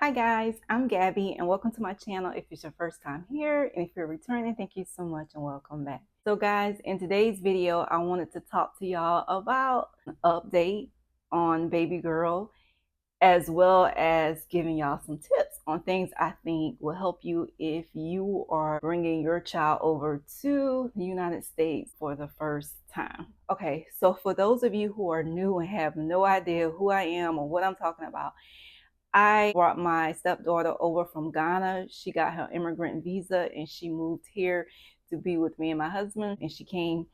Hi guys, I'm Gabby and welcome to my channel if it's your first time here, and if you're returning, thank you so much and welcome back. So guys, in today's video, I wanted to talk to y'all about an update on Babygirl, as well as giving y'all some tips on things I think will help you if you are bringing your child over to the United States for the first time. Okay, so for those of you who are new and have no idea who I am or what I'm talking about, I brought my stepdaughter over from Ghana. She got her immigrant visa and she moved here to be with me and my husband. And she came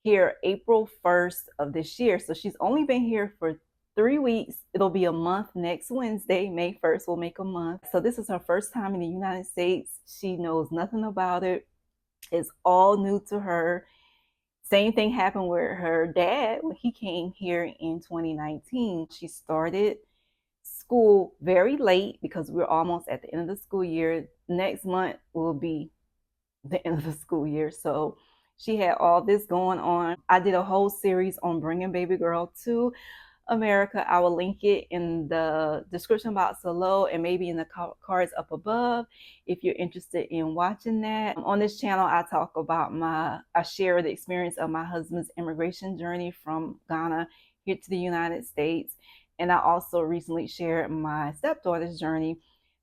here April 1st of this year. So she's only been here for 3 weeks. It'll be a month next Wednesday. May 1st will make a month. So this is her first time in the United States. She knows nothing about it. It's all new to her. Same thing happened with her dad when he came here in 2019. She started school very late because we're almost at the end of the school year. Next month will be the end of the school year. So she had all this going on. I did a whole series on bringing Babygirl to America. I will link it in the description box below and maybe in the cards up above if you're interested in watching that. On this channel, I talk about I share the experience of my husband's immigration journey from Ghana here to the United States. And I also recently shared my stepdaughter's journey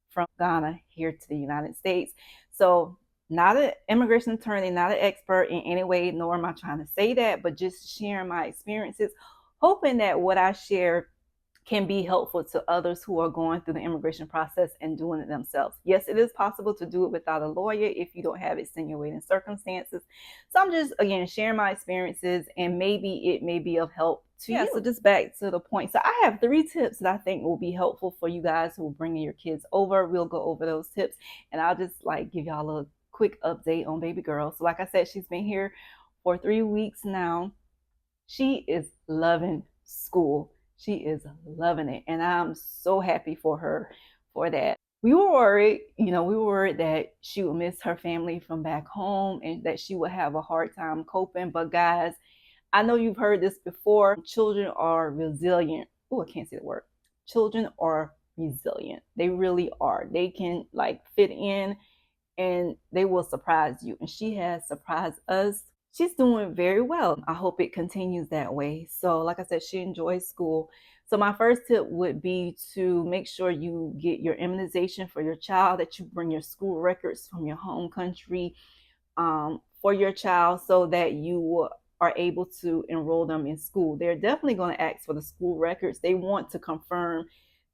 from Ghana here to the United States. So not an immigration attorney, not an expert in any way, nor am I trying to say that, but just sharing my experiences, hoping that what I share can be helpful to others who are going through the immigration process and doing it themselves. Yes, it is possible to do it without a lawyer if you don't have extenuating circumstances. So I'm just, again, sharing my experiences and maybe it may be of help to you. So just back to the point. So I have 3 tips that I think will be helpful for you guys who are bringing your kids over. We'll go over those tips and I'll just give y'all a quick update on Babygirl. So like I said, she's been here for 3 weeks now. She is loving school. She is loving it. And I'm so happy for her for that. We were worried, that she would miss her family from back home and that she would have a hard time coping. But guys, I know you've heard this before. Children are resilient. Oh, I can't say the word. Children are resilient. They really are. They can fit in and they will surprise you. And she has surprised us. She's doing very well. I hope it continues that way. So like I said, she enjoys school. So my first tip would be to make sure you get your immunization for your child, that you bring your school records from your home country for your child so that you are able to enroll them in school. They're definitely going to ask for the school records. They want to confirm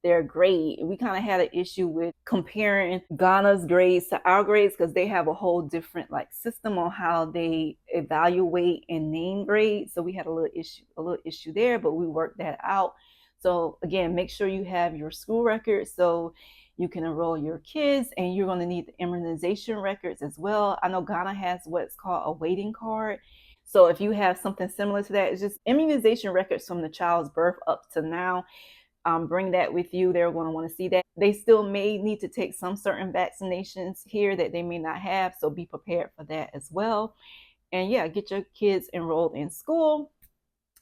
their grade. We kind of had an issue with comparing Ghana's grades to our grades because they have a whole different system on how they evaluate and name grades. So we had a little issue there, but we worked that out. So again, make sure you have your school records so you can enroll your kids, and you're going to need the immunization records as well. I know Ghana has what's called a waiting card. So if you have something similar to that, it's just immunization records from the child's birth up to now. Bring that with you. They're going to want to see that. They still may need to take some certain vaccinations here that they may not have, so be prepared for that as well. And yeah, get your kids enrolled in school.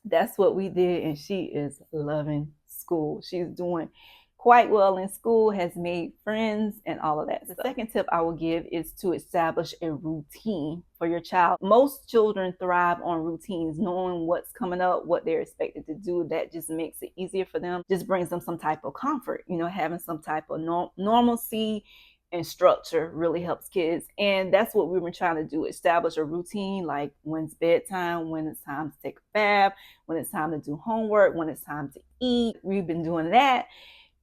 That's what we did, and she is loving school. She's doing quite well in school, has made friends and all of that. The second tip I will give is to establish a routine for your child. Most children thrive on routines, knowing what's coming up, what they're expected to do. That just makes it easier for them, just brings them some type of comfort. Having some type of normalcy and structure really helps kids. And that's what we were trying to do, establish a routine, like when it's bedtime, when it's time to take a bath, when it's time to do homework, when it's time to eat. We've been doing that,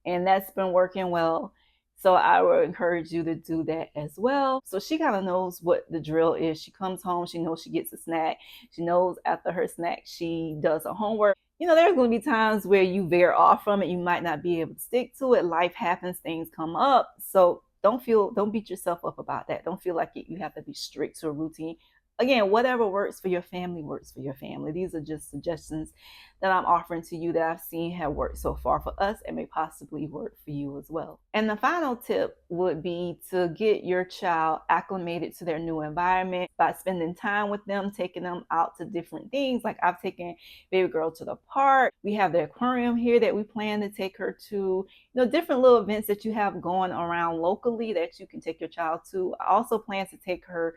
and that's been working well. So I would encourage you to do that as well. So she kind of knows what the drill is. She comes home, she knows she gets a snack. She knows after her snack, she does her homework. There's going to be times where you veer off from it. You might not be able to stick to it. Life happens, things come up. So don't beat yourself up about that. Don't feel like you have to be strict to a routine. again, whatever works for your family works for your family. These are just suggestions that I'm offering to you that I've seen have worked so far for us and may possibly work for you as well. And the final tip would be to get your child acclimated to their new environment by spending time with them, taking them out to different things. Like I've taken baby girl to the park. We have the aquarium here that we plan to take her to. Different little events that you have going around locally that you can take your child to. I also plan to take her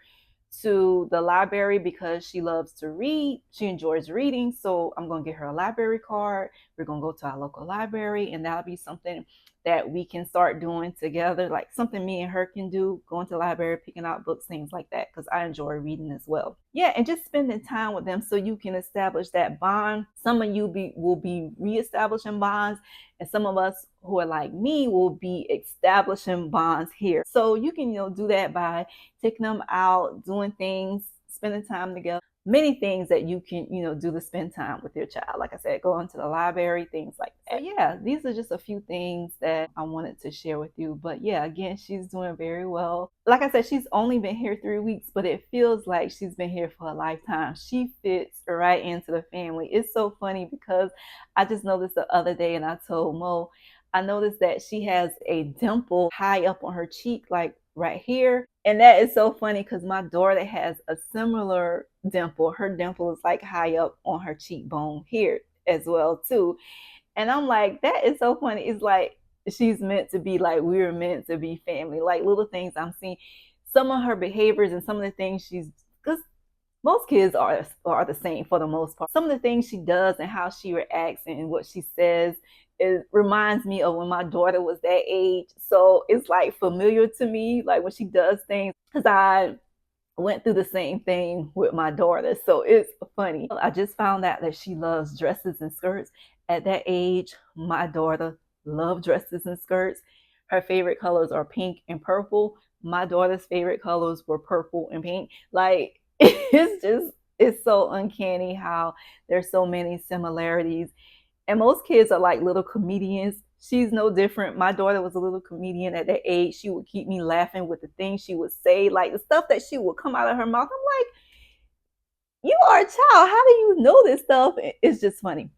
to the library because she loves to read. She enjoys reading. So I'm going to get her a library card. We're going to go to our local library, and that'll be something that we can start doing together, like something me and her can do, going to the library, picking out books, things like that, because I enjoy reading as well. Yeah, and just spending time with them so you can establish that bond. Some of you will be reestablishing bonds, and some of us who are like me will be establishing bonds here. So you can do that by taking them out, doing things, spending time together. Many things that you can, do to spend time with your child. Like I said, going to the library, things like that. So yeah, these are just a few things that I wanted to share with you. But yeah, again, she's doing very well. Like I said, she's only been here 3 weeks, but it feels like she's been here for a lifetime. She fits right into the family. It's so funny because I just noticed the other day, and I told Mo, I noticed that she has a dimple high up on her cheek, like right here. And that is so funny because my daughter has a similar dimple. Her dimple is like high up on her cheekbone here as well too. And I'm like, that is so funny. It's like she's meant to be, like we're meant to be family. Like little things I'm seeing, some of her behaviors and some of the things she's, because most kids are the same for the most part. Some of the things she does and how she reacts and what she says, it reminds me of when my daughter was that age. So it's like familiar to me, like when she does things, because I went through the same thing with my daughter. So it's funny. I just found out that she loves dresses and skirts. At that age, my daughter loved dresses and skirts. Her favorite colors are pink and purple. My daughter's favorite colors were purple and pink. Like it's so uncanny how there's so many similarities. And most kids are like little comedians. She's no different. My daughter was a little comedian at that age. She would keep me laughing with the things she would say, like the stuff that she would come out of her mouth. I'm like, you are a child. How do you know this stuff? It's just funny.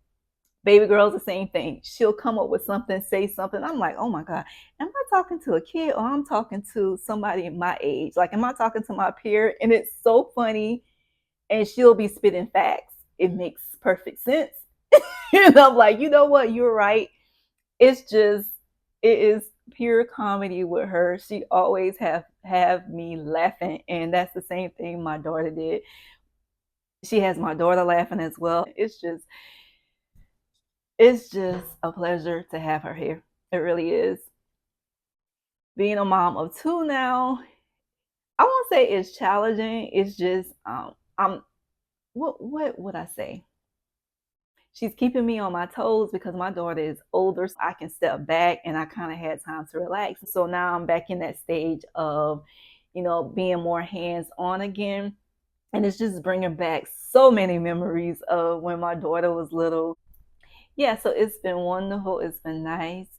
Baby girl's the same thing. She'll come up with something, say something. I'm like, oh my God, am I talking to a kid or I'm talking to somebody my age? Like, am I talking to my peer? And it's so funny. And she'll be spitting facts. It makes perfect sense. And I'm like, you know what? You're right. It's just, it is pure comedy with her. She always have me laughing. And that's the same thing my daughter did. She has my daughter laughing as well. It's just a pleasure to have her here. It really is. Being a mom of 2 now, I won't say it's challenging. It's just I'm what would I say? She's keeping me on my toes because my daughter is older, so I can step back and I kind of had time to relax. So now I'm back in that stage of, being more hands on again. And it's just bringing back so many memories of when my daughter was little. Yeah, so it's been wonderful. It's been nice.